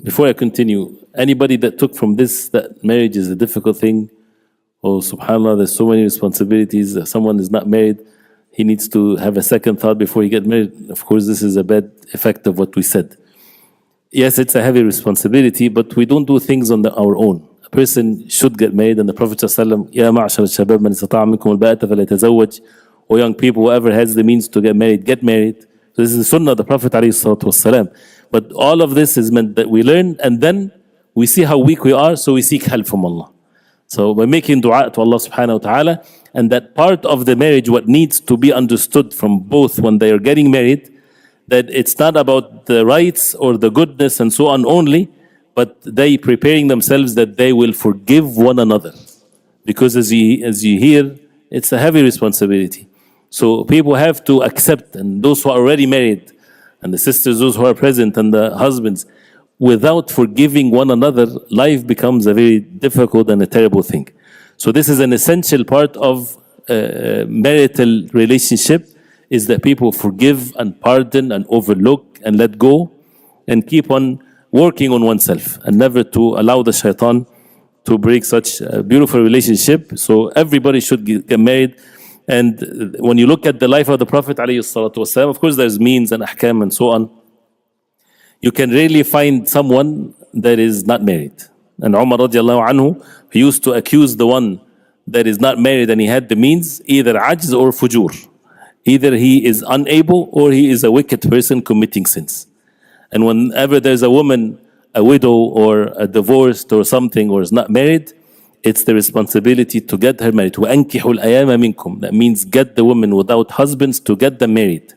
Before I continue, anybody that took from this that marriage is a difficult thing, oh subhanAllah, there's so many responsibilities, someone is not married, he needs to have a second thought before he get married. Of course, this is a bad effect of what we said. Yes, it's a heavy responsibility, but we don't do things on our own. A person should get married, and the Prophet ﷺ, يا معشر الشباب من استطاع منكم الباءة فليتزوج. O young people, whoever has the means to get married, get married. So this is the Sunnah of the Prophet ﷺ. But all of this is meant that we learn, and then we see how weak we are, so we seek help from Allah. So by making dua to Allah subhanahu wa ta'ala, and that part of the marriage, what needs to be understood from both when they are getting married, that it's not about the rights or the goodness and so on only, but they preparing themselves that they will forgive one another. Because as you hear, it's a heavy responsibility. So people have to accept, and those who are already married, and the sisters, those who are present, and the husbands, without forgiving one another, life becomes a very difficult and a terrible thing. So this is an essential part of marital relationship, is that people forgive and pardon and overlook and let go and keep on working on oneself, and never to allow the shaitan to break such a beautiful relationship. So everybody should get married. And when you look at the life of the Prophet ﷺ, of course there's means and ahkam and so on. You can rarely find someone that is not married. And Umar radiallahu anhu, he used to accuse the one that is not married and he had the means, either ajz or fujur. Either he is unable or he is a wicked person committing sins. And whenever there's a woman, a widow or a divorced or something, or is not married, it's the responsibility to get her married. وَأَنْكِحُوا الْأَيَامَ مِنْكُمْ. That means get the women without husbands to get them married.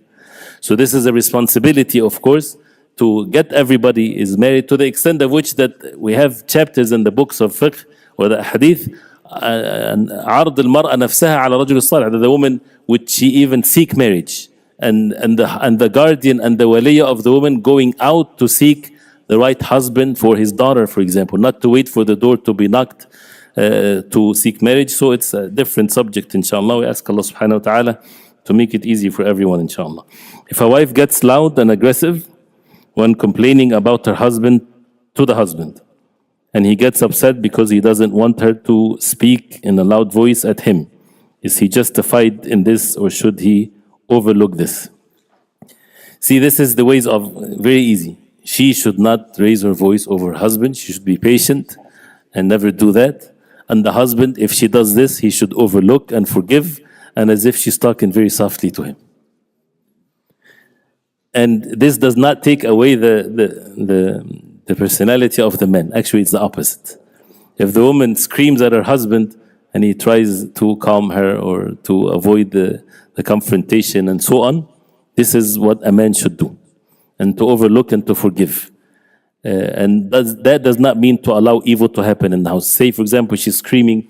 So this is a responsibility, of course, to get everybody is married, to the extent of which that we have chapters in the books of fiqh or the hadith, عرض المرأة نفسها على رجل الصالح, that the woman would she even seek marriage, and the guardian and the waliya of the woman going out to seek the right husband for his daughter, for example, not to wait for the door to be knocked to seek marriage. So it's a different subject, inshallah. We ask Allah subhanahu wa ta'ala to make it easy for everyone, inshallah. If a wife gets loud and aggressive when complaining about her husband to the husband, and he gets upset because he doesn't want her to speak in a loud voice at him, is he justified in this, or should he overlook this? See, this is the ways of very easy. She should not raise her voice over her husband. She should be patient and never do that. And the husband, if she does this, he should overlook and forgive, and as if she's talking very softly to him. And this does not take away the personality of the man. Actually, it's the opposite. If the woman screams at her husband and he tries to calm her or to avoid the confrontation and so on, this is what a man should do, and to overlook and to forgive. And that does not mean to allow evil to happen in the house. Say, for example, she's screaming,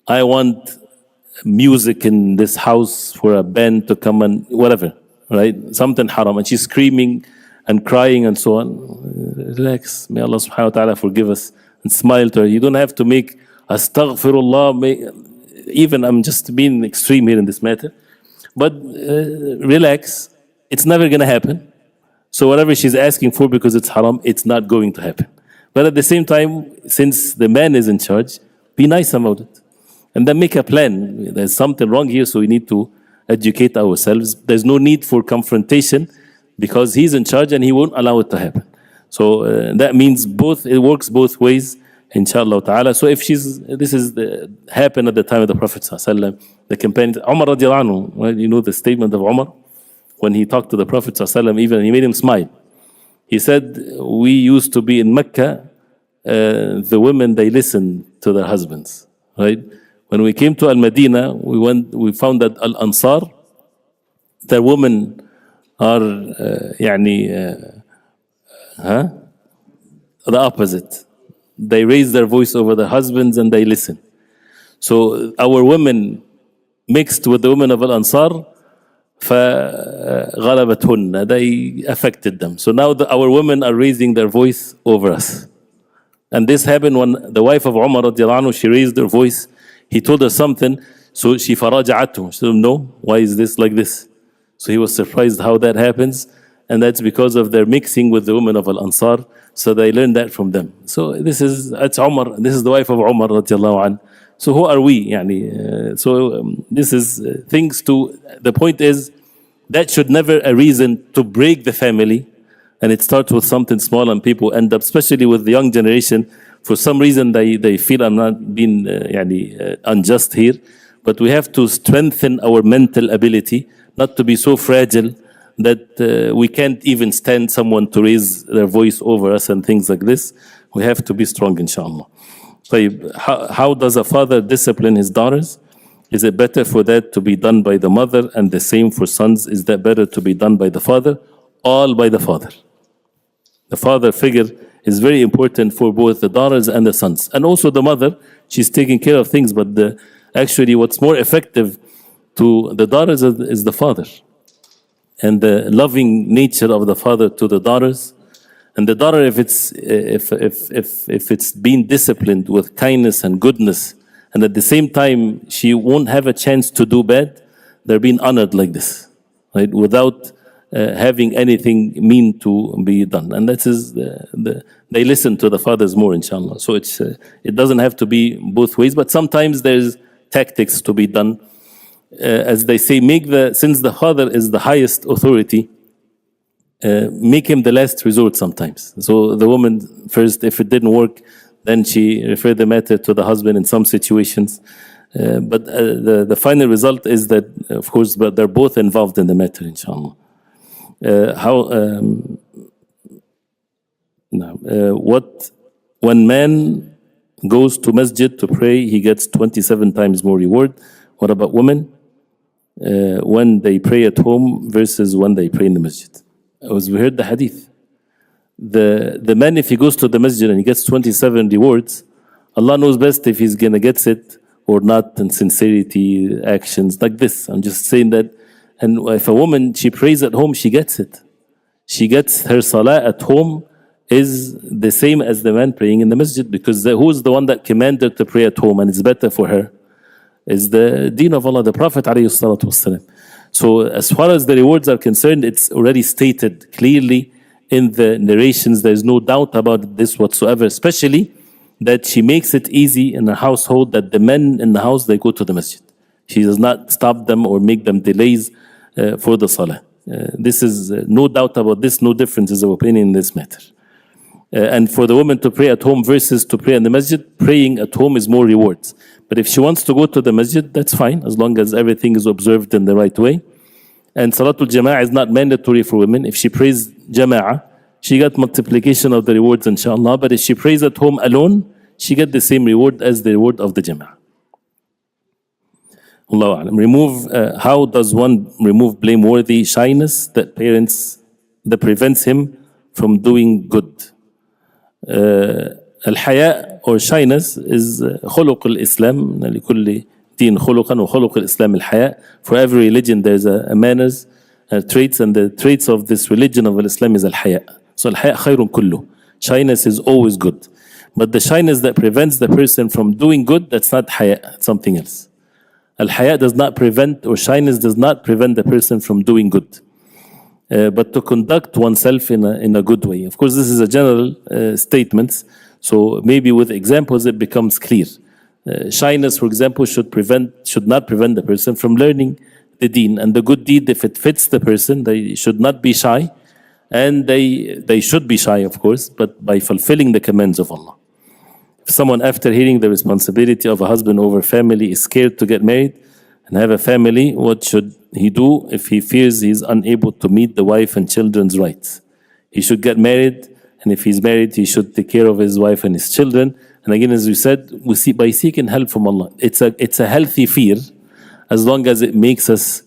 I want music in this house for a band to come and whatever, right? Something haram. And she's screaming and crying and so on. Relax. May Allah subhanahu wa ta'ala forgive us, and smile to her. You don't have to make astaghfirullah. Even I'm just being extreme here in this matter. But relax. It's never going to happen. So whatever she's asking for, because it's haram, it's not going to happen. But at the same time, since the man is in charge, be nice about it. And then make a plan. There's something wrong here, so we need to educate ourselves. There's no need for confrontation, because he's in charge and he won't allow it to happen. So that means it works both ways, inshallah ta'ala. So if happened at the time of the Prophet ﷺ, the companions, Umar radiallahu anhu, well, you know the statement of Umar, when he talked to the Prophet ﷺ, even he made him smile. He said, we used to be in Mecca, the women, they listened to their husbands, right? When we came to Al-Madinah, we found that Al-Ansar, their women are the opposite. They raise their voice over their husbands and they listen. So our women mixed with the women of Al-Ansar, فغلبتهن, they affected them. So now our women are raising their voice over us. And this happened when the wife of Umar radiallahu anhu, she raised her voice. He told her something, so she faraja'atu. She said, no, why is this like this? So he was surprised how that happens. and that's because of their mixing with the women of Al-Ansar. So they learned that from them. So it's Umar, this is the wife of Umar radiallahu anh. So who are we? This is things to, the point is, that should never a reason to break the family. And it starts with something small and people end up, especially with the young generation, for some reason they feel I'm not being unjust here. But we have to strengthen our mental ability, not to be so fragile that we can't even stand someone to raise their voice over us and things like this. We have to be strong, inshallah. So how does a father discipline his daughters? Is it better for that to be done by the mother, and the same for sons? Is that better to be done by the father? All by the father. The father figure is very important for both the daughters and the sons. And also the mother, she's taking care of things, but actually what's more effective to the daughters is the father. And the loving nature of the father to the daughters. And the daughter, if it's being disciplined with kindness and goodness, and at the same time she won't have a chance to do bad, they're being honored like this, right? Without having anything mean to be done. And that is they listen to the fathers more, inshallah. So it doesn't have to be both ways, but sometimes there's tactics to be done. As they say, since the father is the highest authority, make him the last resort sometimes. So the woman first, if it didn't work, then she referred the matter to the husband in some situations. But the final result is that, of course, but they're both involved in the matter, inshallah. When man goes to masjid to pray, he gets 27 times more reward. What about women? When they pray at home versus when they pray in the masjid. As we heard the hadith, the man, if he goes to the masjid and he gets 27 rewards, Allah knows best if he's gonna get it or not, in sincerity, actions like this. I'm just saying that. And if a woman, she prays at home, she gets it. She gets her salah at home is the same as the man praying in the masjid, because who's the one that commanded to pray at home and it's better for her? Is the deen of Allah, the Prophet ﷺ. So as far as the rewards are concerned, it's already stated clearly in the narrations. There's no doubt about this whatsoever, especially that she makes it easy in a household that the men in the house, they go to the masjid. She does not stop them or make them delays for the salah. This is no doubt about this, no differences of opinion in this matter. And for the woman to pray at home versus to pray in the masjid, praying at home is more rewards. But if she wants to go to the masjid, that's fine, as long as everything is observed in the right way. And Salatul Jama'ah is not mandatory for women. If she prays Jama'ah, she got multiplication of the rewards, inshallah. But if she prays at home alone, she get the same reward as the reward of the Jama'ah. Allahu A'lam. How does one remove blameworthy shyness that prevents him from doing good? Al-haya, or shyness, is khuluq al-Islam. لكل دين خلقا وخلق الإسلام الحياء. For every religion there's a manners, traits, and the traits of this religion of Islam is al-haya. So al-haya khayrun kullu. Shyness is always good. But the shyness that prevents the person from doing good, that's not haya, it's something else. Al-haya does not prevent, or shyness does not prevent the person from doing good. But to conduct oneself in a good way. Of course, this is a general statement, so maybe with examples it becomes clear. Shyness, for example, should not prevent the person from learning the deen. And the good deed, if it fits the person, they should not be shy. And they should be shy, of course, but by fulfilling the commands of Allah. If someone, after hearing the responsibility of a husband over family, is scared to get married and have a family, what should he do if he fears he is unable to meet the wife and children's rights? He should get married, and if he's married, he should take care of his wife and his children. And again, as we said, by seeking help from Allah. It's a healthy fear, as long as it makes us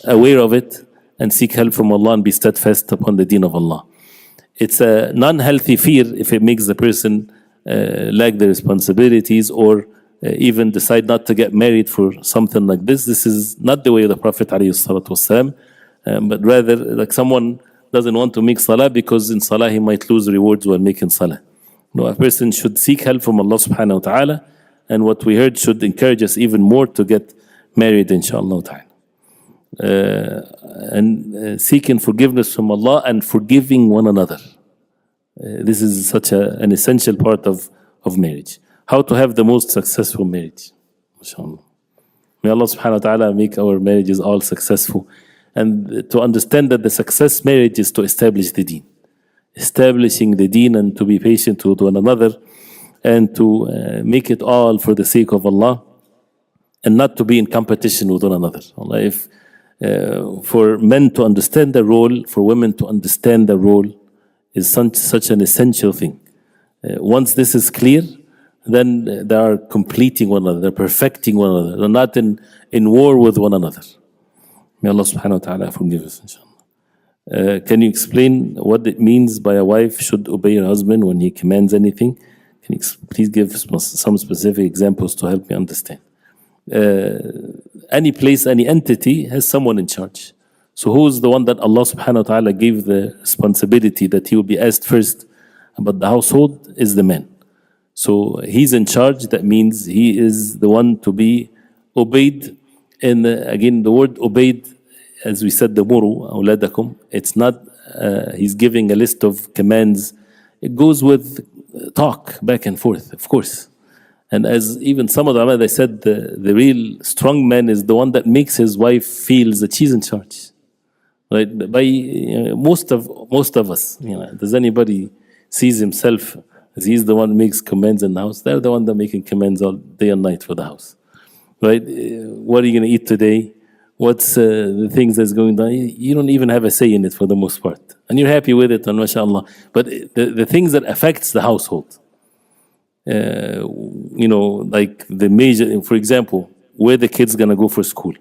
aware of it and seek help from Allah and be steadfast upon the deen of Allah. It's a non-healthy fear if it makes the person lack the responsibilities, or even decide not to get married for something like this. This is not the way of the Prophet ﷺ, but rather like someone doesn't want to make salah because in salah he might lose rewards while making salah. No, a person should seek help from Allah subhanahu wa ta'ala, and what we heard should encourage us even more to get married, inshallah ta'ala. and seeking forgiveness from Allah and forgiving one another. This is such an essential part of marriage. How to have the most successful marriage. MashaAllah. May Allah subhanahu wa ta'ala make our marriages all successful. And to understand that the success marriage is to establish the deen. Establishing the deen and to be patient with one another and to make it all for the sake of Allah and not to be in competition with one another. Allah, if for men to understand the role, for women to understand the role is such an essential thing. Once this is clear, then they are completing one another, they're perfecting one another, they're not in war with one another. May Allah subhanahu wa ta'ala forgive us, inshallah. Can you explain what it means by a wife should obey her husband when he commands anything? Can you please give some specific examples to help me understand? Any place, any entity has someone in charge. So who is the one that Allah subhanahu wa ta'ala gave the responsibility that he will be asked first about the household is the man. So he's in charge, that means he is the one to be obeyed. And again, the word obeyed, as we said, the muru, awladakum, it's not, he's giving a list of commands. It goes with talk back and forth, of course. And as even some of the ulama, they said the real strong man is the one that makes his wife feels that she's in charge. Right? By most of us, does anybody sees himself as he's the one who makes commands in the house? They're the one that making commands all day and night for the house. Right? What are you going to eat today? What's the things that's going on? You don't even have a say in it for the most part. And you're happy with it, and mashallah. But the things that affects the household, like the major, for example, where the kid's going to go for school.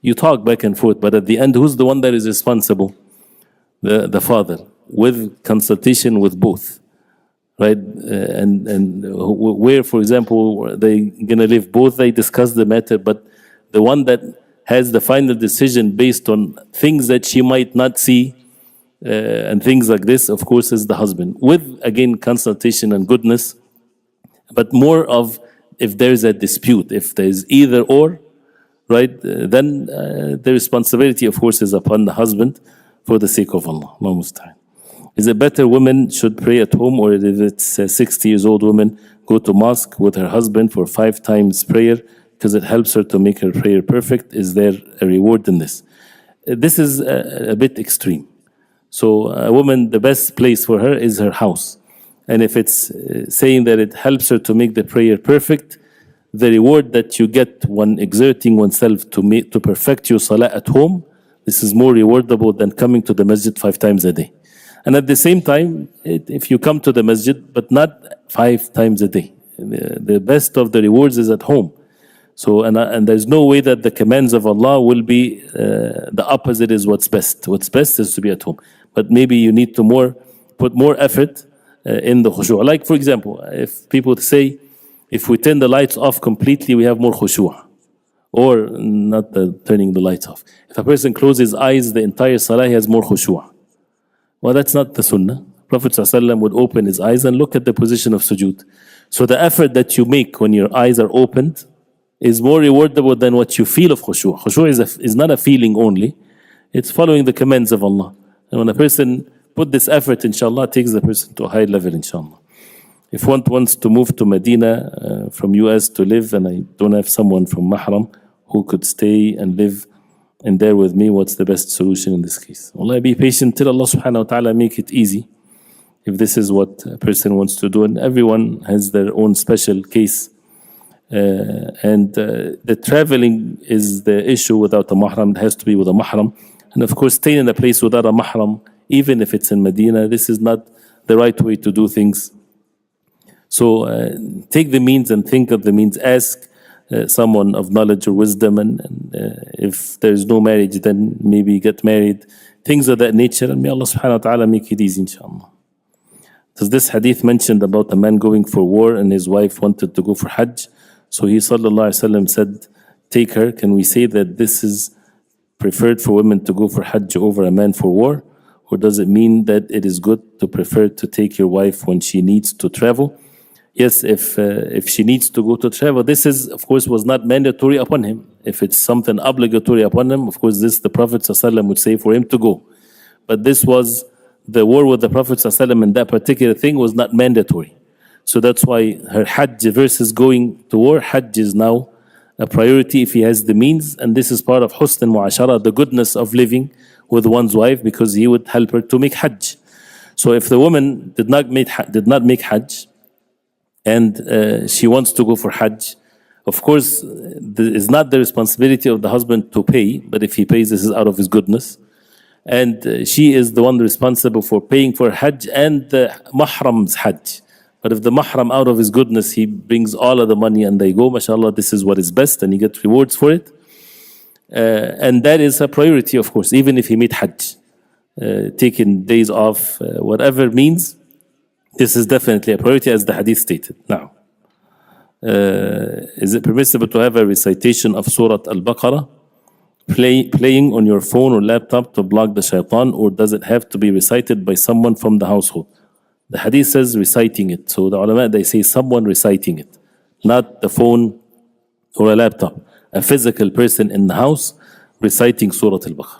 You talk back and forth, but at the end, who's the one that is responsible? The father, with consultation with both. Right? And where, for example, they going to live, both they discuss the matter, but the one that has the final decision based on things that she might not see and things like this, of course, is the husband. With, again, consultation and goodness, but more of if there's a dispute, if there's either or, right, then the responsibility, of course, is upon the husband for the sake of Allah. Allah musta'an. Is it better women should pray at home, or if it's a 60 years old woman, go to mosque with her husband for 5 times prayer because it helps her to make her prayer perfect? Is there a reward in this? This is a bit extreme. So a woman, the best place for her is her house. And if it's saying that it helps her to make the prayer perfect, the reward that you get when exerting oneself to perfect your salah at home, this is more rewardable than coming to the masjid 5 times a day. And at the same time, if you come to the masjid, but not 5 times a day, the best of the rewards is at home. So, and there's no way that the commands of Allah will be the opposite is what's best. What's best is to be at home. But maybe you need to put more effort in the khushu'. Like, for example, if people say, if we turn the lights off completely, we have more khushu'. Or not turning the lights off. If a person closes his eyes, the entire salah, he has more khushu'. Well, that's not the sunnah. Prophet ﷺ would open his eyes and look at the position of sujood. So the effort that you make when your eyes are opened is more rewardable than what you feel of khushu'. Khushu' is not a feeling only. It's following the commands of Allah. And when a person put this effort, inshallah, takes the person to a high level, inshallah. If one wants to move to Medina from US to live, and I don't have someone from Mahram who could stay and live in there with me, what's the best solution in this case? Allah, be patient till Allah subhanahu wa ta'ala make it easy. If this is what a person wants to do, and everyone has their own special case. And the traveling is the issue without a mahram. It has to be with a mahram. And of course, staying in a place without a mahram, even if it's in Medina, this is not the right way to do things. So take the means and think of the means. Ask someone of knowledge or wisdom, and if there's no marriage, then maybe get married. Things of that nature, and may Allah subhanahu wa ta'ala make it easy, inshallah. Does this hadith mentioned about a man going for war and his wife wanted to go for Hajj? So he sallallahu alaihi wasallam said, take her. Can we say that this is preferred for women to go for Hajj over a man for war? Or does it mean that it is good to prefer to take your wife when she needs to travel? Yes, if she needs to go to travel, this is, of course, was not mandatory upon him. If it's something obligatory upon him, of course, this the Prophet ﷺ would say for him to go. But this was the war with the Prophet ﷺ, and that particular thing was not mandatory. So that's why her Hajj versus going to war, Hajj is now a priority if he has the means, and this is part of husn mu'ashara, the goodness of living with one's wife, because he would help her to make Hajj. So if the woman did not make Hajj, and she wants to go for Hajj, of course, it's not the responsibility of the husband to pay, but if he pays, this is out of his goodness. And she is the one responsible for paying for Hajj and the mahram's Hajj. But if the mahram out of his goodness, he brings all of the money and they go, mashallah, this is what is best, and he gets rewards for it. And that is a priority, of course, even if he made Hajj, taking days off, whatever means. This is definitely a priority, as the hadith stated. Now, is it permissible to have a recitation of Surah Al-Baqarah playing on your phone or laptop to block the shaitan, or does it have to be recited by someone from the household? The hadith says reciting it. So the ulama, they say someone reciting it, not the phone or a laptop. A physical person in the house reciting Surah Al-Baqarah.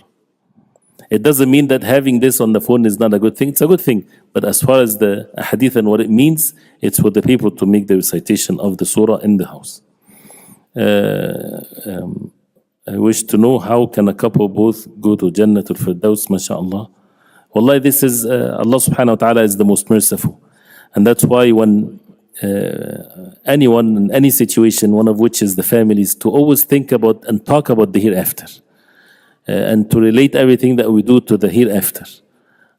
It doesn't mean that having this on the phone is not a good thing. It's a good thing. But as far as the hadith and what it means, it's for the people to make the recitation of the surah in the house. I wish to know, how can a couple both go to Jannatul Firdaus, mashallah. Wallahi, this is, Allah subhanahu wa ta'ala is the most merciful. And that's why when anyone in any situation, one of which is the families, to always think about and talk about the hereafter. And to relate everything that we do to the hereafter.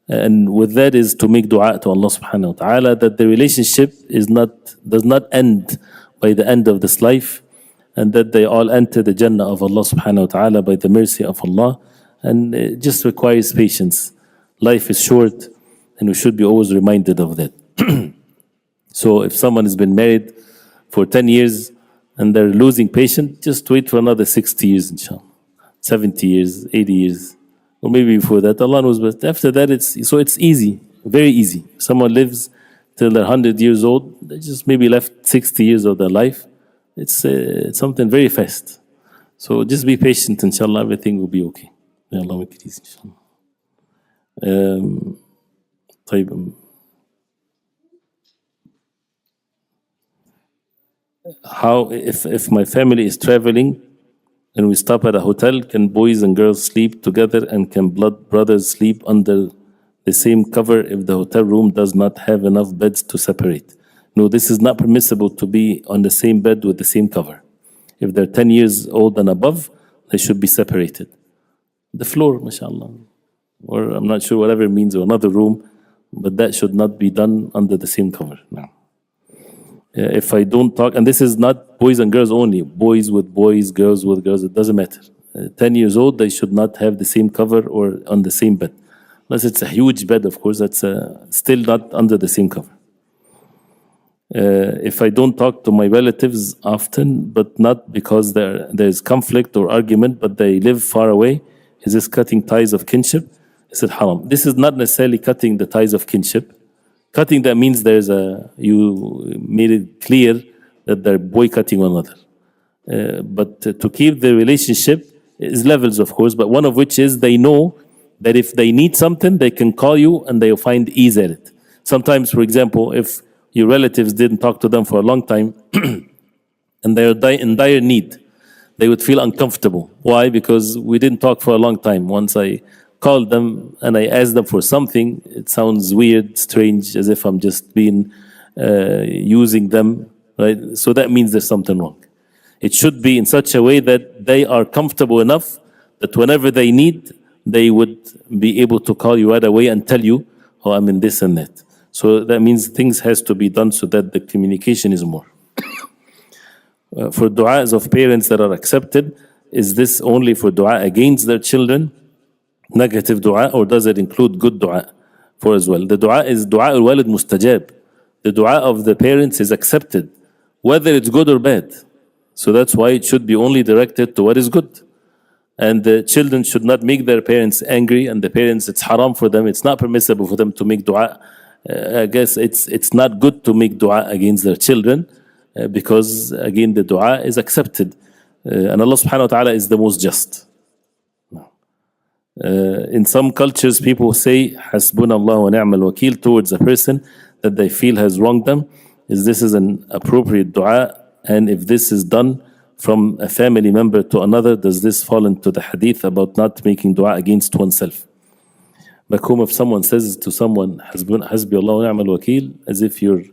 And with that is to make dua to Allah subhanahu wa ta'ala that the relationship does not end by the end of this life, and that they all enter the Jannah of Allah subhanahu wa ta'ala by the mercy of Allah. And it just requires patience. Life is short, and we should be always reminded of that. So if someone has been married for 10 years and they're losing patience, just wait for another 60 years, inshallah. 70 years, 80 years, or maybe before that, Allah knows. But after that, it's easy, very easy. If someone lives till they're 100 years old, they just maybe left 60 years of their life. It's something very fast. So just be patient, inshallah, everything will be okay. May Allah make it easy, inshallah. How, if my family is traveling and we stop at a hotel, can boys and girls sleep together, and can blood brothers sleep under the same cover if the hotel room does not have enough beds to separate? No, this is not permissible to be on the same bed with the same cover. If they're 10 years old and above, they should be separated. The floor, mashallah, or I'm not sure whatever it means, or another room, but that should not be done under the same cover. No. If I don't talk, and this is not boys and girls only, boys with boys, girls with girls, it doesn't matter. 10 years old, they should not have the same cover or on the same bed. Unless it's a huge bed, of course, that's still not under the same cover. If I don't talk to my relatives often, but not because there's conflict or argument, but they live far away, is this cutting ties of kinship? Is it haram? This is not necessarily cutting the ties of kinship. Cutting, that means you made it clear that they're boycotting one another. But to keep the relationship is levels, of course, but one of which is they know that if they need something, they can call you and they'll find ease at it. Sometimes, for example, if your relatives didn't talk to them for a long time and they're in dire need, they would feel uncomfortable. Why? Because we didn't talk for a long time. Once I called them and I asked them for something, it sounds weird, strange, as if I'm just using them, right? So that means there's something wrong. It should be in such a way that they are comfortable enough that whenever they need, they would be able to call you right away and tell you, oh, I'm in this and that. So that means things has to be done so that the communication is more. For du'as of parents that are accepted, is this only for du'a against their children, negative du'a, or does it include good du'a for as well? The du'a is du'a al-walid mustajab. The du'a of the parents is accepted, whether it's good or bad. So that's why it should be only directed to what is good. And the children should not make their parents angry, and the parents, it's haram for them, it's not permissible for them to make du'a I guess it's not good to make dua against their children because again the dua is accepted and Allah subhanahu wa ta'ala is the most just. In some cultures people say Hasbunallah wa ni'mal wakil towards a person that they feel has wronged them. This is an appropriate dua, and if this is done from a family member to another, does this fall into the hadith about not making dua against oneself? Back home, if someone says to someone, Hasbi Allah wa ni'mal wakil, as if you're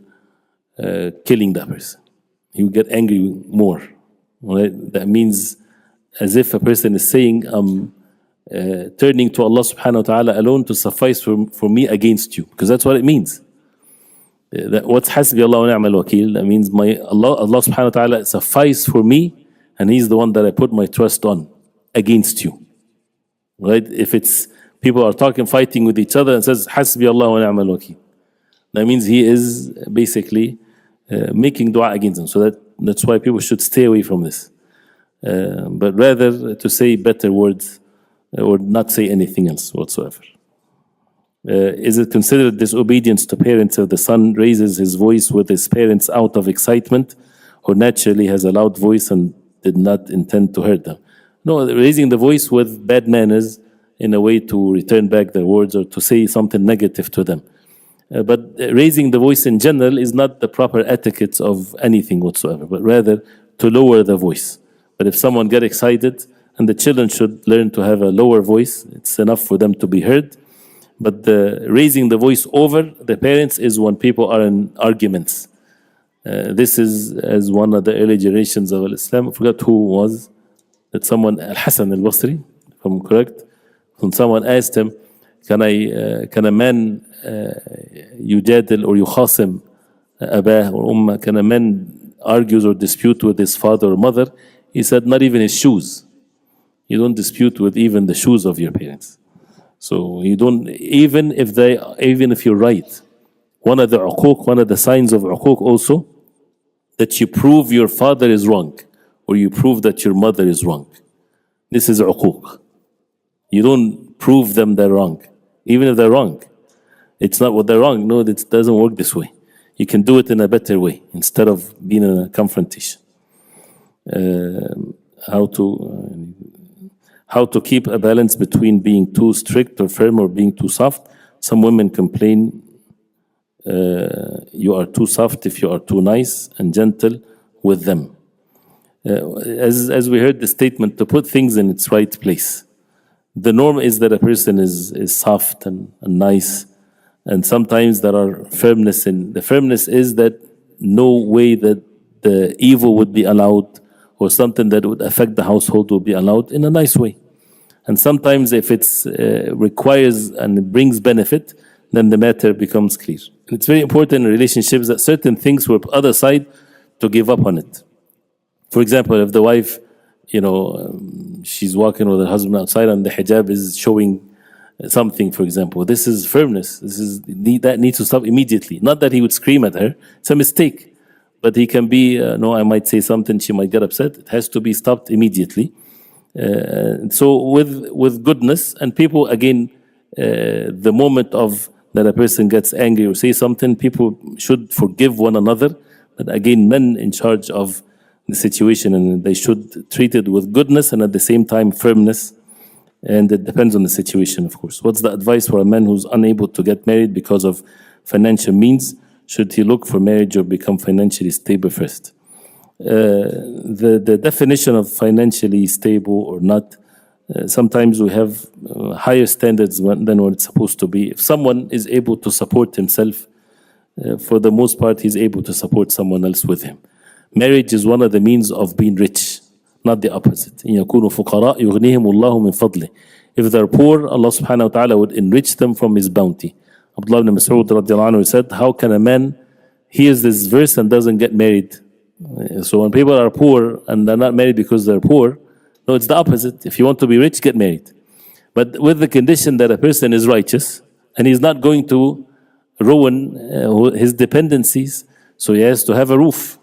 killing that person, you get angry more. Right? That means as if a person is saying, turning to Allah subhanahu wa ta'ala alone to suffice for me against you, because that's what it means. What's Hasbi Allah wa ni'mal wakil? That means Allah subhanahu wa ta'ala suffice for me, and He's the one that I put my trust on against you. Right? If it's people are talking, fighting with each other and says Hasbi Allah wa ni'mal wakil, that means he is basically making dua against them. So that's why people should stay away from this. But rather to say better words or not say anything else whatsoever. Is it considered disobedience to parents if the son raises his voice with his parents out of excitement or naturally has a loud voice and did not intend to hurt them? No, raising the voice with bad manners in a way to return back their words or to say something negative to them. But raising the voice in general is not the proper etiquette of anything whatsoever, but rather to lower the voice. But if someone gets excited, and the children should learn to have a lower voice, it's enough for them to be heard. But raising the voice over the parents is when people are in arguments. This is as one of the early generations of Islam. I forgot who was. That someone, Al-Hasan al-Basri, if I'm correct. When someone asked him, can a man yujadil or yukhasim abah or ummah, can a man argues or dispute with his father or mother? He said, not even his shoes. You don't dispute with even the shoes of your parents. So you don't, even if you're right. One of the signs of uquq also, that you prove your father is wrong, or you prove that your mother is wrong. This is uquq. You don't prove them they're wrong, even if they're wrong. It's not what they're wrong. No, it doesn't work this way. You can do it in a better way instead of being in a confrontation. How to keep a balance between being too strict or firm or being too soft. Some women complain you are too soft if you are too nice and gentle with them. As we heard the statement, to put things in its right place. The norm is that a person is soft and nice, and sometimes there are firmness in. The firmness is that no way that the evil would be allowed or something that would affect the household will be allowed in a nice way. And sometimes if it requires and it brings benefit, then the matter becomes clear. And it's very important in relationships that certain things for the other side to give up on it. For example, if the wife, she's walking with her husband outside and the hijab is showing something, for example, this is firmness. That needs to stop immediately. Not that he would scream at her. It's a mistake. But he can be, I might say something, she might get upset. It has to be stopped immediately. So with goodness, and people, again, the moment that a person gets angry or say something, people should forgive one another. But again, men in charge of the situation, and they should treat it with goodness and at the same time firmness. And it depends on the situation, of course. What's the advice for a man who's unable to get married because of financial means? Should he look for marriage or become financially stable first? The definition of financially stable or not, sometimes we have higher standards than what it's supposed to be. If someone is able to support himself, for the most part, he's able to support someone else with him. Marriage is one of the means of being rich, not the opposite. إِن يَكُونُوا فُقَرَاء يُغْنِيهِمُ اللَّهُ مِنْ فَضْلِهِ. If they're poor, Allah subhanahu wa ta'ala would enrich them from His bounty. Abdullah ibn Mas'ud radiallahu anhu said, how can a man hears this verse and doesn't get married? So when people are poor and they're not married because they're poor, no, it's the opposite. If you want to be rich, get married. But with the condition that a person is righteous and he's not going to ruin his dependencies, so he has to have a roof.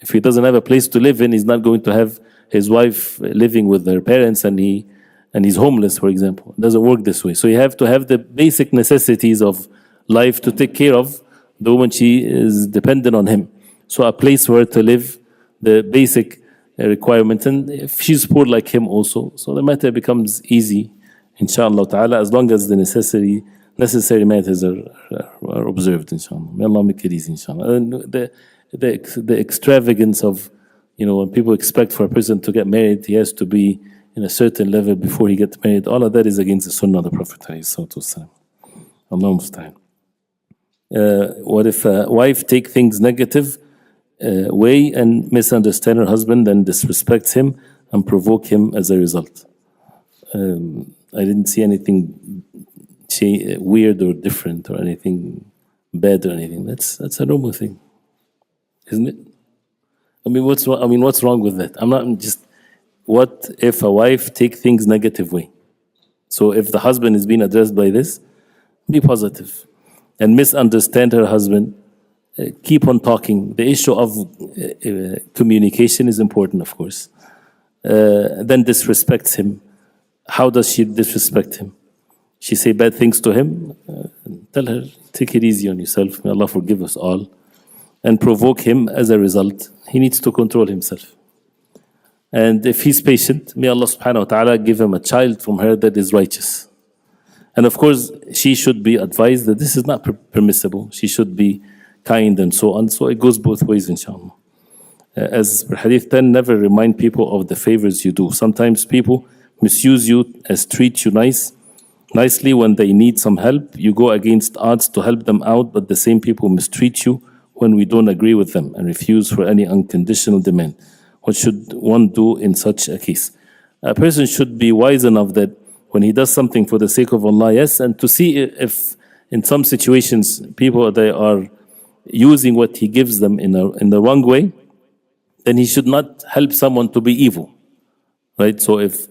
If he doesn't have a place to live in, he's not going to have his wife living with her parents and he's homeless, for example. It doesn't work this way. So you have to have the basic necessities of life to take care of the woman. She is dependent on him. So a place where to live, the basic requirement. And if she's poor like him also, so the matter becomes easy, inshallah ta'ala, as long as the necessary matters are observed, inshallah. May Allah make it easy, inshallah. And the extravagance of, when people expect for a person to get married, he has to be in a certain level before he gets married. All of that is against the Sunnah of the Prophet. Allah musta'an. What if a wife take things negative way and misunderstand her husband and disrespects him and provoke him as a result? I didn't see anything weird or different or anything bad or anything. That's a normal thing, isn't it? What's wrong with that? What if a wife take things negative way? So if the husband is being addressed by this, be positive and misunderstand her husband. Keep on talking. The issue of communication is important, of course. Then disrespects him. How does she disrespect him? She say bad things to him. Tell her, take it easy on yourself. May Allah forgive us all. And provoke him as a result. He needs to control himself. And if he's patient, may Allah subhanahu wa ta'ala give him a child from her that is righteous. And of course, she should be advised that this is not permissible. She should be kind and so on. So it goes both ways, inshallah. As per Hadith 10, never remind people of the favors you do. Sometimes people misuse you as treat you nicely when they need some help. You go against odds to help them out, but the same people mistreat you when we don't agree with them and refuse for any unconditional demand. What should one do in such a case? A person should be wise enough that when he does something for the sake of Allah, yes, and to see if in some situations people, they are using what he gives them in the wrong way, then he should not help someone to be evil, right? So if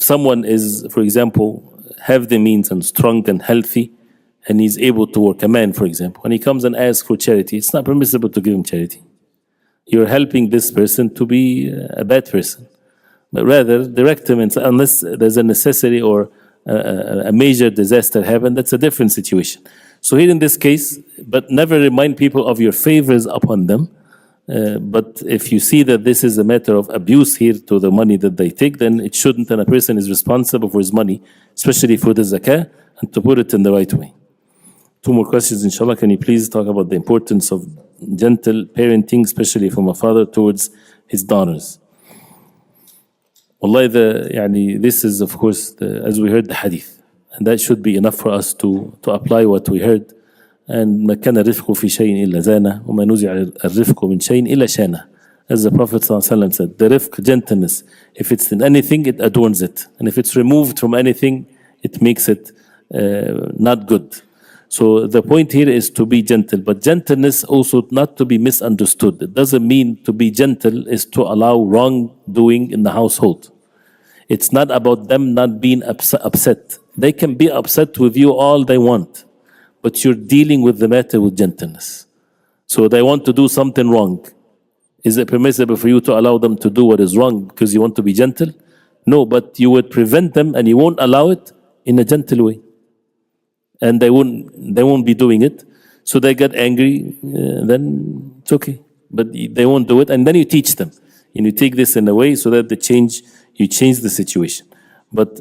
someone is, for example, have the means and strong and healthy, and he's able to work, a man, for example, and he comes and asks for charity, it's not permissible to give him charity. You're helping this person to be a bad person. But rather, direct him, and unless there's a necessity or a major disaster happen, that's a different situation. So here in this case, but never remind people of your favors upon them. But if you see that this is a matter of abuse here to the money that they take, then it shouldn't, and a person is responsible for his money, especially for the zakah, and to put it in the right way. 2 more questions, inshallah. Can you please talk about the importance of gentle parenting, especially from a father towards his daughters? Wallahi, this is, of course, as we heard, the hadith. And that should be enough for us to apply what we heard. And ما كان الرفق في شيء إلا زانه وما نزع الرفق من شيء إلا شانه. As the Prophet ﷺ said, the rifq, gentleness, if it's in anything, it adorns it. And if it's removed from anything, it makes it not good. So the point here is to be gentle, but gentleness also not to be misunderstood. It doesn't mean to be gentle is to allow wrongdoing in the household. It's not about them not being upset. They can be upset with you all they want, but you're dealing with the matter with gentleness. So they want to do something wrong. Is it permissible for you to allow them to do what is wrong because you want to be gentle? No, but you would prevent them and you won't allow it in a gentle way. And they won't be doing it. So they get angry, then it's okay. But they won't do it, and then you teach them. And you take this in a way so that you change the situation. But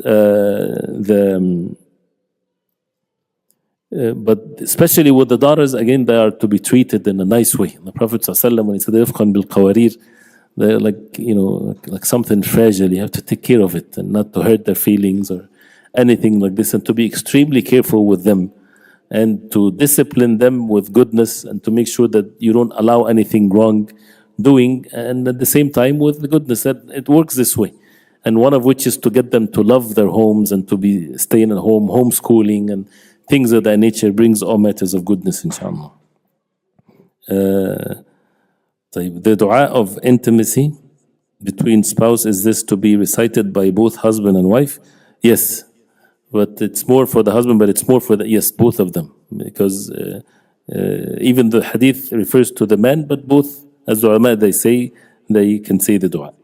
but especially with the daughters, again, they are to be treated in a nice way. The Prophet ﷺ, when he said "Rifqan bil qawarir," they're like something fragile. You have to take care of it and not to hurt their feelings or anything like this, and to be extremely careful with them and to discipline them with goodness and to make sure that you don't allow anything wrong doing, and at the same time with the goodness that it works this way. And one of which is to get them to love their homes and to be staying at home, homeschooling and things of that nature brings all matters of goodness, inshallah. The dua of intimacy between spouse, is this to be recited by both husband and wife? Yes, but it's more for the husband, but it's more for both of them, because even the hadith refers to the man, but both, as the ulama, they say, they can say the dua.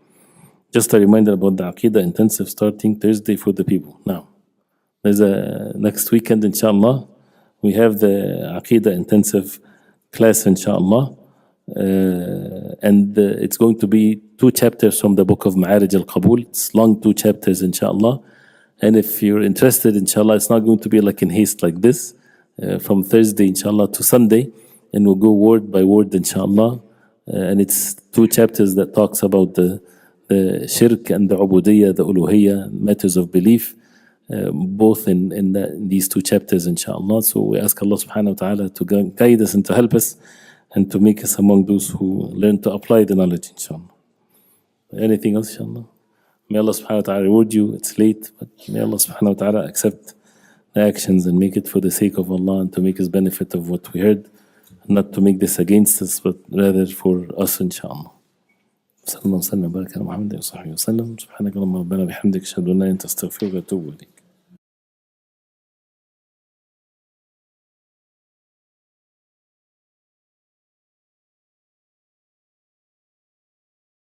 Just a reminder about the Aqidah intensive starting Thursday for the people. Now, there's a next weekend, inshallah, We have the Aqidah intensive class, inshallah. And it's going to be 2 chapters from the book of Ma'arij al-Qabul. It's long 2 chapters, inshallah. And if you're interested, inshallah, it's not going to be like in haste like this. From Thursday, inshallah, to Sunday. And we'll go word by word, inshallah. And it's 2 chapters that talks about the shirk and the ubudiyya, the uluhiyya, matters of belief. Both in these 2 chapters, inshallah. So we ask Allah subhanahu wa ta'ala to guide us and to help us and to make us among those who learn to apply the knowledge, inshallah. Anything else, inshallah? May Allah subhanahu wa ta'ala reward you. It's late, but may Allah subhanahu wa ta'ala accept the actions and make it for the sake of Allah and to make us benefit of what we heard. Not to make this against us, but rather for us, inshallah. صلى الله وسلم وبارك على محمد وصحبه وسلم سبحانك اللهم ربنا بحمدك اشهد ان لا اله الا انت استغفرك واتوب اليك